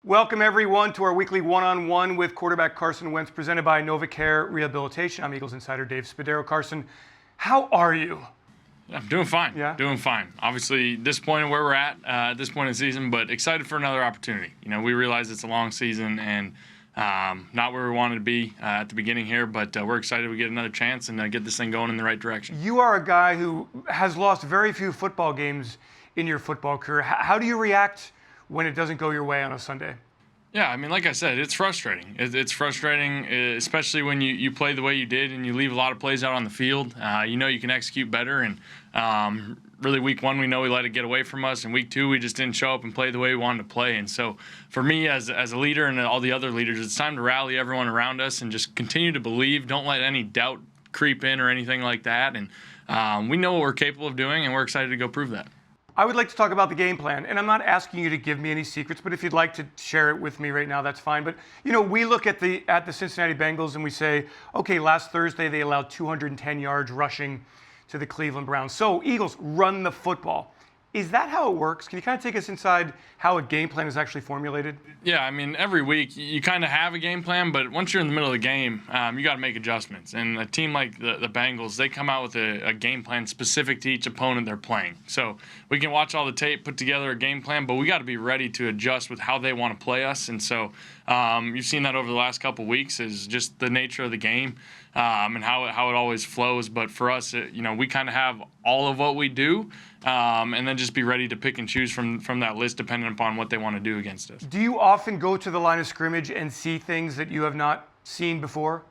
Welcome, everyone, to our weekly one-on-one with quarterback Carson Wentz, presented by NovaCare Rehabilitation. I'm Eagles insider Dave Spadaro. Carson, how are you? I'm doing fine. Yeah? Doing fine. Obviously disappointed where we're at this point in the season, but excited for another opportunity. We realize it's a long season and not where we wanted to be at the beginning here, but we're excited we get another chance and get this thing going in the right direction. You are a guy who has lost very few football games in your football career. How do you react when it doesn't go your way on a Sunday? Yeah, like I said, it's frustrating. It's frustrating, especially when you play the way you did and you leave a lot of plays out on the field. You can execute better, and really week one we know we let it get away from us, and week two we just didn't show up and play the way we wanted to play. And so for me as a leader and all the other leaders, it's time to rally everyone around us and just continue to believe. Don't let any doubt creep in or anything like that. And we know what we're capable of doing, and we're excited to go prove that. I would like to talk about the game plan, and I'm not asking you to give me any secrets, but if you'd like to share it with me right now, that's fine. But we look at the Cincinnati Bengals and we say, okay, last Thursday they allowed 210 yards rushing to the Cleveland Browns. So Eagles run the football. Is that how it works? Can you kind of take us inside how a game plan is actually formulated? Yeah, every week you kind of have a game plan, but once you're in the middle of the game, you got to make adjustments. And a team like the Bengals, they come out with a game plan specific to each opponent they're playing. So we can watch all the tape, put together a game plan, but we got to be ready to adjust with how they want to play us. And so you've seen that over the last couple of weeks is just the nature of the game and how it always flows. But for us, we kind of have all of what we do, and then just be ready to pick and choose from that list depending upon what they want to do against us. Do you often go to the line of scrimmage and see things that you have not seen before?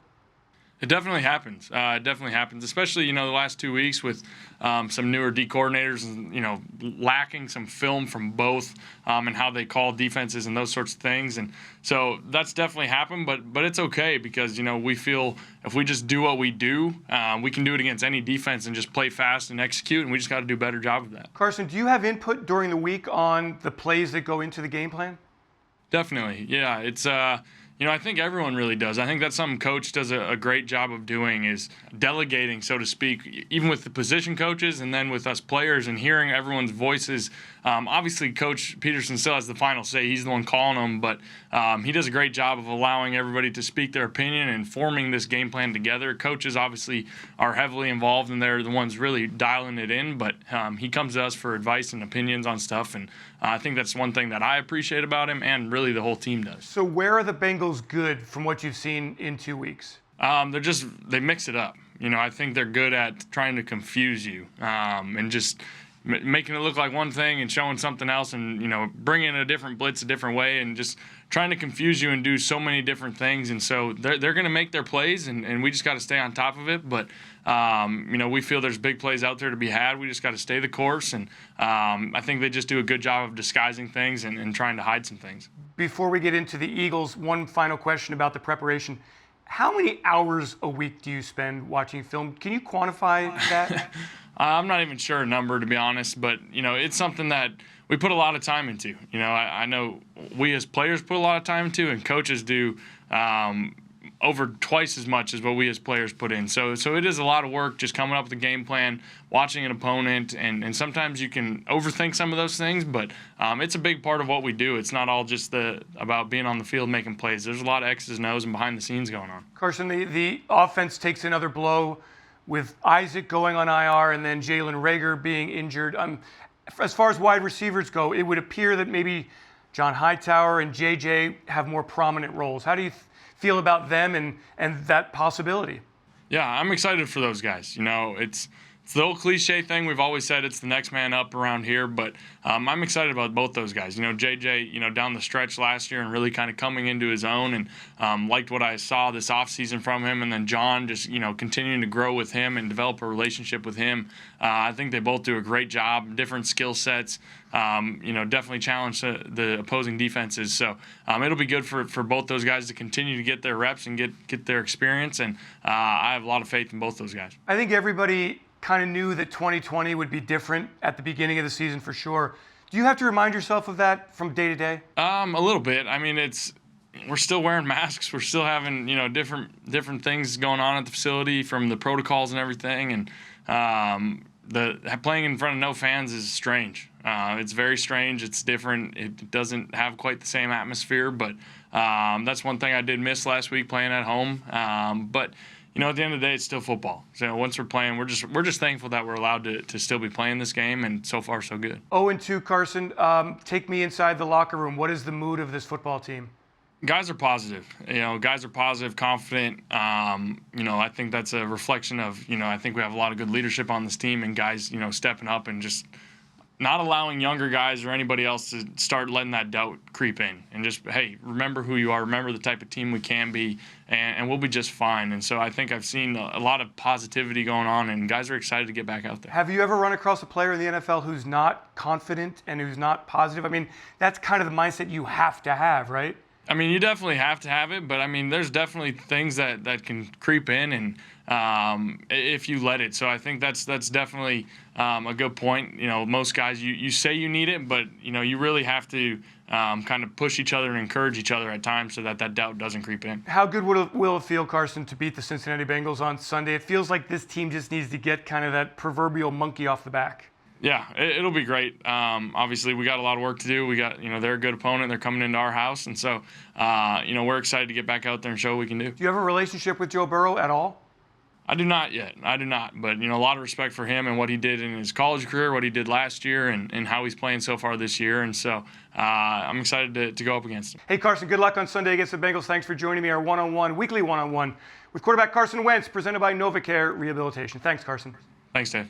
It definitely happens. Especially, the last 2 weeks with some newer D coordinators and, lacking some film from both and how they call defenses and those sorts of things. And so that's definitely happened, but it's okay because, we feel if we just do what we do, we can do it against any defense and just play fast and execute, and we just got to do a better job of that. Carson, do you have input during the week on the plays that go into the game plan? Definitely, yeah. It's I think everyone really does. I think that's something Coach does a great job of doing is delegating, so to speak, even with the position coaches and then with us players and hearing everyone's voices. Obviously, Coach Peterson still has the final say. He's the one calling them, but he does a great job of allowing everybody to speak their opinion and forming this game plan together. Coaches obviously are heavily involved, and they're the ones really dialing it in, but he comes to us for advice and opinions on stuff, and I think that's one thing that I appreciate about him and really the whole team does. So where are the Bengals good from what you've seen in 2 weeks? They mix it up. I think they're good at trying to confuse you and just making it look like one thing and showing something else and, bringing a different blitz a different way and just trying to confuse you and do so many different things. And so they're going to make their plays and we just got to stay on top of it. But, we feel there's big plays out there to be had. We just got to stay the course. And I think they just do a good job of disguising things and trying to hide some things. Before we get into the Eagles, one final question about the preparation. How many hours a week do you spend watching film? Can you quantify that? I'm not even sure a number, to be honest, but, it's something that we put a lot of time into. I know we as players put a lot of time into, and coaches do over twice as much as what we as players put in. So it is a lot of work just coming up with a game plan, watching an opponent, and sometimes you can overthink some of those things, but it's a big part of what we do. It's not all just about being on the field making plays. There's a lot of X's and O's and behind the scenes going on. Carson, the offense takes another blow with Isaac going on IR and then Jalen Reagor being injured. As far as wide receivers go, it would appear that maybe John Hightower and JJ have more prominent roles. How do you feel about them and that possibility? Yeah, I'm excited for those guys. It's the old cliche thing. We've always said it's the next man up around here, but I'm excited about both those guys. JJ, down the stretch last year and really kind of coming into his own and liked what I saw this offseason from him. And then John just, continuing to grow with him and develop a relationship with him. I think they both do a great job, different skill sets, definitely challenge the opposing defenses. So it'll be good for both those guys to continue to get their reps and get their experience. And I have a lot of faith in both those guys. I think everybody kind of knew that 2020 would be different at the beginning of the season for sure. Do you have to remind yourself of that from day to day? A little bit. We're still wearing masks. We're still having, different things going on at the facility from the protocols and everything. And playing in front of no fans is strange. It's very strange. It's different. It doesn't have quite the same atmosphere, but that's one thing I did miss last week playing at home. But at the end of the day, it's still football. So once we're playing, we're just thankful that we're allowed to still be playing this game, and so far so good. 0-2, Carson. Take me inside the locker room. What is the mood of this football team? Guys are positive. Guys are positive, confident. I think that's a reflection of, I think we have a lot of good leadership on this team, and guys, stepping up and just not allowing younger guys or anybody else to start letting that doubt creep in, and just, hey, remember who you are, remember the type of team we can be, and we'll be just fine. And so I think I've seen a lot of positivity going on, and guys are excited to get back out there. Have you ever run across a player in the NFL who's not confident and who's not positive? I mean, that's kind of the mindset you have to have, right? I mean, you definitely have to have it, but I mean, there's definitely things that can creep in, and if you let it. So I think that's definitely a good point. Most guys, you say you need it, but you really have to kind of push each other and encourage each other at times so that doubt doesn't creep in. How good will it feel, Carson, to beat the Cincinnati Bengals on Sunday? It feels like this team just needs to get kind of that proverbial monkey off the back. Yeah, it'll be great. Obviously, we got a lot of work to do. We got, they're a good opponent. They're coming into our house, and so, we're excited to get back out there and show what we can do. Do you have a relationship with Joe Burrow at all? I do not yet. I do not. But, a lot of respect for him and what he did in his college career, what he did last year, and how he's playing so far this year. And so I'm excited to go up against him. Hey, Carson, good luck on Sunday against the Bengals. Thanks for joining me, our weekly one-on-one with quarterback Carson Wentz, presented by NovaCare Rehabilitation. Thanks, Carson. Thanks, Dave.